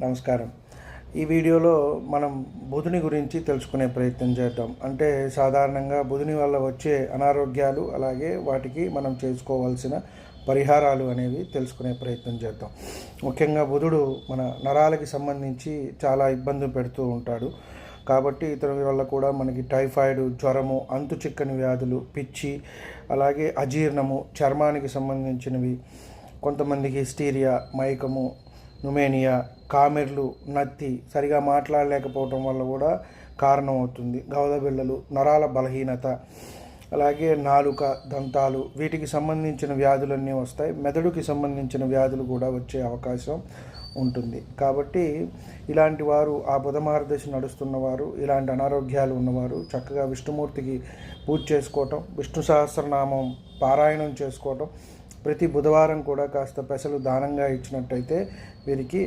నమస్కారం. ఈ వీడియోలో మనం బుధుని గురించి తెలుసుకునే ప్రయత్నం చేద్దాం. అంటే సాధారణంగా బుధుని వల్ల వచ్చే అనారోగ్యాలు, అలాగే వాటికి మనం చేసుకోవాల్సిన పరిహారాలు అనేవి తెలుసుకునే ప్రయత్నం చేద్దాం. ముఖ్యంగా బుధుడు మన నరాలకి సంబంధించి చాలా ఇబ్బంది పెడుతూ ఉంటాడు. కాబట్టి ఇతని వల్ల కూడా మనకి టైఫాయిడ్, జ్వరము, అంతు చిక్కని వ్యాధులు, పిచ్చి, అలాగే అజీర్ణము, చర్మానికి సంబంధించినవి, కొంతమందికి హిస్టీరియా, మైకము, న్యూమేనియా, కామెర్లు, నత్తి, సరిగా మాట్లాడలేకపోవటం వల్ల కూడా కారణం అవుతుంది. గవదబిళ్ళలు, నరాల బలహీనత, అలాగే నాలుక, దంతాలు, వీటికి సంబంధించిన వ్యాధులన్నీ వస్తాయి. మెదడుకి సంబంధించిన వ్యాధులు కూడా వచ్చే అవకాశం ఉంటుంది. కాబట్టి ఇలాంటి వారు, ఆ బుధ మార్గదర్శి నడుస్తున్నవారు, ఇలాంటి అనారోగ్యాలు ఉన్నవారు చక్కగా విష్ణుమూర్తికి పూజ చేసుకోవటం, విష్ణు సహస్రనామం పారాయణం చేసుకోవటం, ప్రతి బుధవారం కూడా కాస్త పెసలు దానంగా ఇచ్చినట్టయితే వీరికి